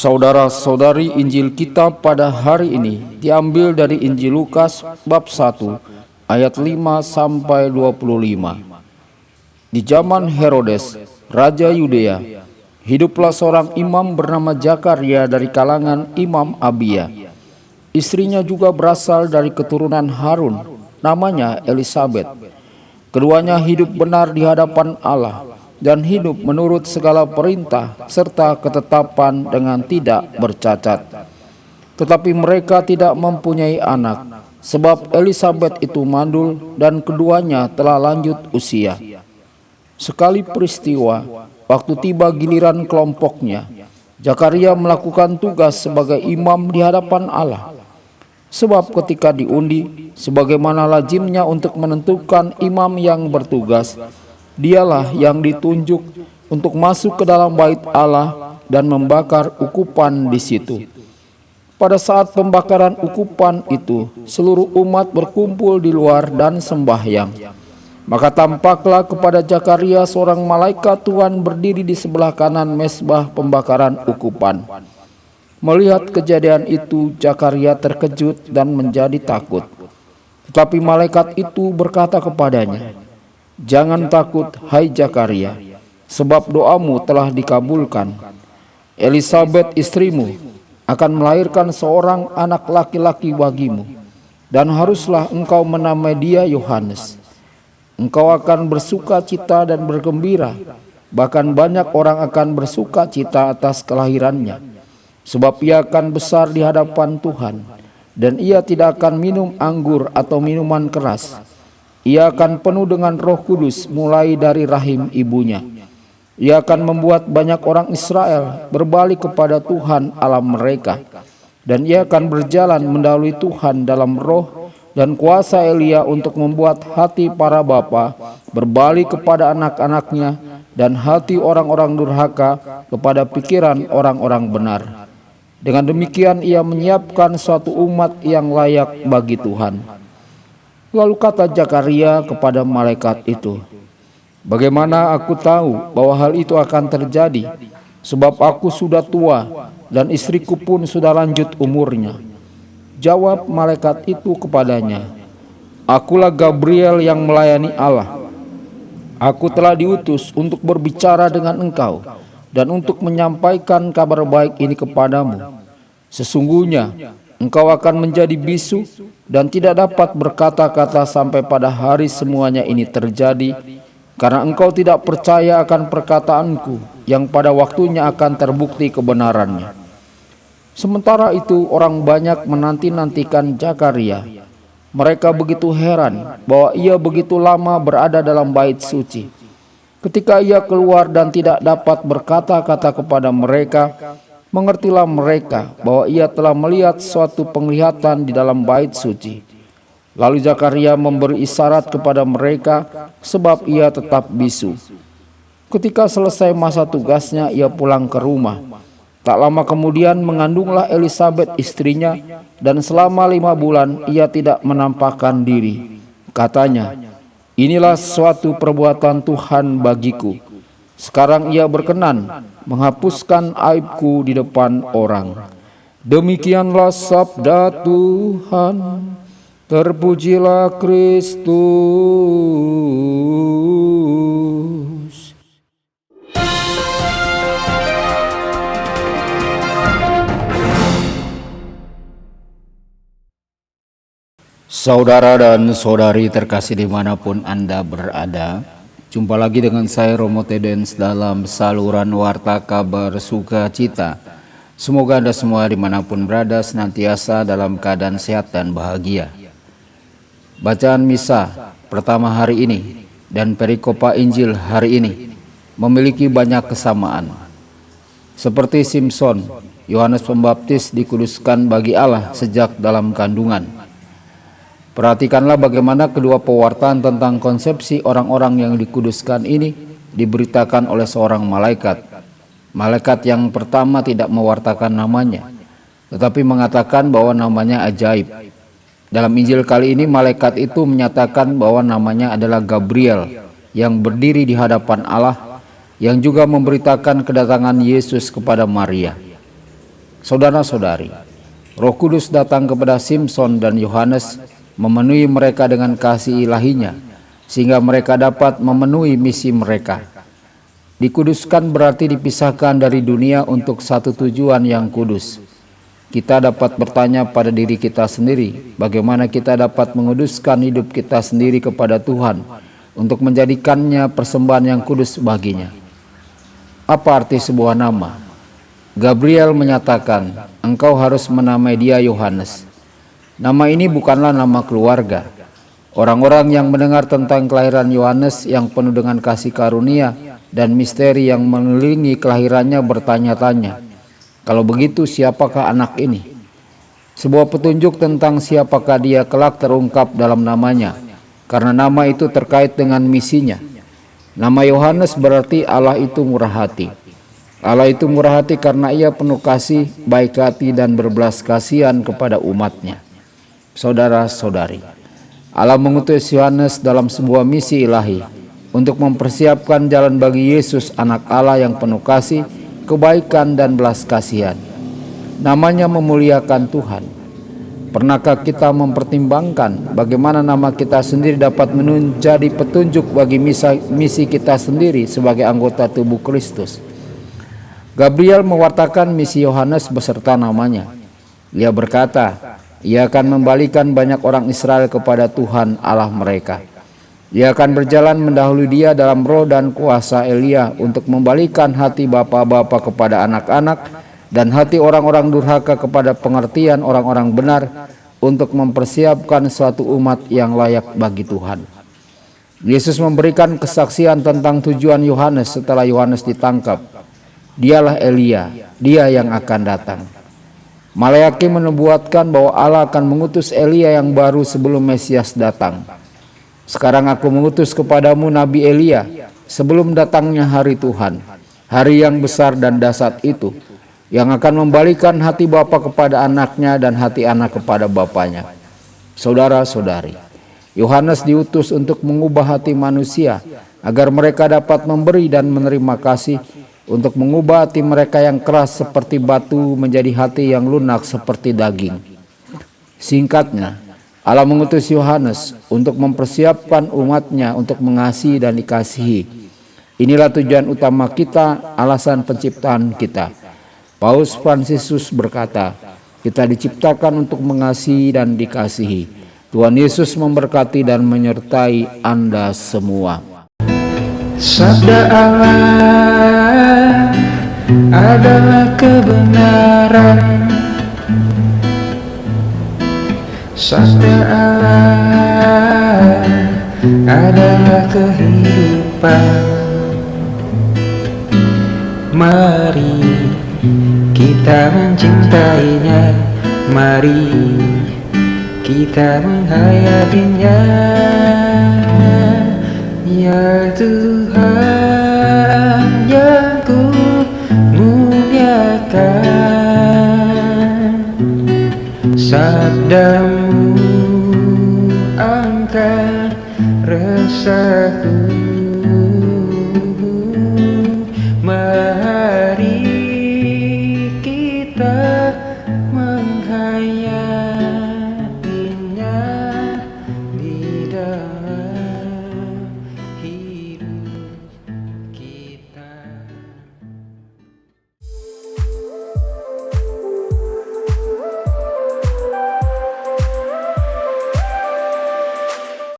Saudara-saudari, Injil kita pada hari ini diambil dari Injil Lukas bab 1 ayat 5 sampai 25. Di zaman Herodes, Raja Yudea, hiduplah seorang imam bernama Zakaria dari kalangan Imam Abia. Istrinya juga berasal dari keturunan Harun, namanya Elisabet. Keduanya hidup benar di hadapan Allah dan hidup menurut segala perintah serta ketetapan dengan tidak bercacat. Tetapi mereka tidak mempunyai anak, sebab Elisabet itu mandul dan keduanya telah lanjut usia. Sekali peristiwa, waktu tiba giliran kelompoknya, Zakaria melakukan tugas sebagai imam di hadapan Allah. Sebab ketika diundi, sebagaimana lazimnya untuk menentukan imam yang bertugas, dialah yang ditunjuk untuk masuk ke dalam bait Allah dan membakar ukupan di situ. Pada saat pembakaran ukupan itu, seluruh umat berkumpul di luar dan sembahyang. Maka tampaklah kepada Zakaria seorang malaikat Tuhan berdiri di sebelah kanan mezbah pembakaran ukupan. Melihat kejadian itu, Zakaria terkejut dan menjadi takut. Tetapi malaikat itu berkata kepadanya, "Jangan takut, hai Zakaria, sebab doamu telah dikabulkan. Elisabet istrimu akan melahirkan seorang anak laki-laki bagimu, dan haruslah engkau menamai dia Yohanes. Engkau akan bersuka cita dan bergembira, bahkan banyak orang akan bersuka cita atas kelahirannya, sebab ia akan besar di hadapan Tuhan, dan ia tidak akan minum anggur atau minuman keras. Ia akan penuh dengan Roh Kudus mulai dari rahim ibunya. Ia akan membuat banyak orang Israel berbalik kepada Tuhan Allah mereka, dan ia akan berjalan mendahului Tuhan dalam roh dan kuasa Elia untuk membuat hati para bapa berbalik kepada anak-anaknya dan hati orang-orang durhaka kepada pikiran orang-orang benar. Dengan demikian ia menyiapkan suatu umat yang layak bagi Tuhan." Lalu kata Zakaria kepada malaikat itu, "Bagaimana aku tahu bahwa hal itu akan terjadi? Sebab aku sudah tua dan istriku pun sudah lanjut umurnya." Jawab malaikat itu kepadanya, "Akulah Gabriel yang melayani Allah. Aku telah diutus untuk berbicara dengan engkau dan untuk menyampaikan kabar baik ini kepadamu. Sesungguhnya engkau akan menjadi bisu dan tidak dapat berkata-kata sampai pada hari semuanya ini terjadi, karena engkau tidak percaya akan perkataanku yang pada waktunya akan terbukti kebenarannya." Sementara itu orang banyak menanti-nantikan Zakaria. Mereka begitu heran bahwa ia begitu lama berada dalam bait suci. Ketika ia keluar dan tidak dapat berkata-kata kepada mereka, mengertilah mereka bahwa ia telah melihat suatu penglihatan di dalam bait suci. Lalu Zakaria memberi isyarat kepada mereka sebab ia tetap bisu. Ketika selesai masa tugasnya, ia pulang ke rumah. Tak lama kemudian mengandunglah Elisabet istrinya, dan selama 5 bulan ia tidak menampakkan diri. Katanya, "Inilah suatu perbuatan Tuhan bagiku. Sekarang ia berkenan menghapuskan aibku di depan orang." Demikianlah sabda Tuhan. Terpujilah Kristus. Saudara dan saudari terkasih dimanapun Anda berada, jumpa lagi dengan saya Romo Tedens dalam saluran Warta Kabar Sukacita. Semoga Anda semua dimanapun berada senantiasa dalam keadaan sehat dan bahagia. Bacaan misa pertama hari ini dan perikopa Injil hari ini memiliki banyak kesamaan. Seperti Simson, Yohanes Pembaptis dikuduskan bagi Allah sejak dalam kandungan. Perhatikanlah bagaimana kedua pewartaan tentang konsepsi orang-orang yang dikuduskan ini diberitakan oleh seorang malaikat. Malaikat yang pertama tidak mewartakan namanya, tetapi mengatakan bahwa namanya ajaib. Dalam Injil kali ini malaikat itu menyatakan bahwa namanya adalah Gabriel yang berdiri di hadapan Allah, yang juga memberitakan kedatangan Yesus kepada Maria. Saudara-saudari, Roh Kudus datang kepada Simson dan Yohanes, memenuhi mereka dengan kasih ilahinya, sehingga mereka dapat memenuhi misi mereka. Dikuduskan berarti dipisahkan dari dunia untuk satu tujuan yang kudus. Kita dapat bertanya pada diri kita sendiri, bagaimana kita dapat menguduskan hidup kita sendiri kepada Tuhan untuk menjadikannya persembahan yang kudus baginya. Apa arti sebuah nama? Gabriel menyatakan, engkau harus menamai dia Yohanes. Nama ini bukanlah nama keluarga. Orang-orang yang mendengar tentang kelahiran Yohanes yang penuh dengan kasih karunia dan misteri yang mengelilingi kelahirannya bertanya-tanya, kalau begitu siapakah anak ini? Sebuah petunjuk tentang siapakah dia kelak terungkap dalam namanya, karena nama itu terkait dengan misinya. Nama Yohanes berarti Allah itu murah hati. Allah itu murah hati karena ia penuh kasih, baik hati dan berbelas kasihan kepada umatnya. Saudara-saudari, Allah mengutus Yohanes dalam sebuah misi ilahi untuk mempersiapkan jalan bagi Yesus anak Allah yang penuh kasih, kebaikan dan belas kasihan. Namanya memuliakan Tuhan. Pernahkah kita mempertimbangkan bagaimana nama kita sendiri dapat menjadi petunjuk bagi misi kita sendiri sebagai anggota tubuh Kristus? Gabriel mewartakan misi Yohanes beserta namanya. Ia berkata, ia akan membalikan banyak orang Israel kepada Tuhan Allah mereka. Ia akan berjalan mendahului dia dalam roh dan kuasa Elia untuk membalikan hati bapa-bapa kepada anak-anak dan hati orang-orang durhaka kepada pengertian orang-orang benar, untuk mempersiapkan suatu umat yang layak bagi Tuhan. Yesus memberikan kesaksian tentang tujuan Yohanes setelah Yohanes ditangkap. Dialah Elia, dia yang akan datang. Maleaki menubuatkan bahwa Allah akan mengutus Elia yang baru sebelum Mesias datang. Sekarang aku mengutus kepadamu Nabi Elia sebelum datangnya hari Tuhan, hari yang besar dan dahsyat itu, yang akan membalikan hati bapa kepada anaknya dan hati anak kepada bapanya. Saudara-saudari, Yohanes diutus untuk mengubah hati manusia agar mereka dapat memberi dan menerima kasih, untuk mengubah hati mereka yang keras seperti batu menjadi hati yang lunak seperti daging. Singkatnya, Allah mengutus Yohanes untuk mempersiapkan umatnya untuk mengasihi dan dikasihi. Inilah tujuan utama kita, alasan penciptaan kita. Paus Fransiskus berkata, kita diciptakan untuk mengasihi dan dikasihi. Tuhan Yesus memberkati dan menyertai Anda semua. Sabda Allah adalah kebenaran. Sabda Allah adalah kehidupan. Mari kita mencintainya, mari kita menghayatinya. Ya Tuhan yang ku muliakan, sabdamu angkat resahku. Mari kita menghayatinya di dalam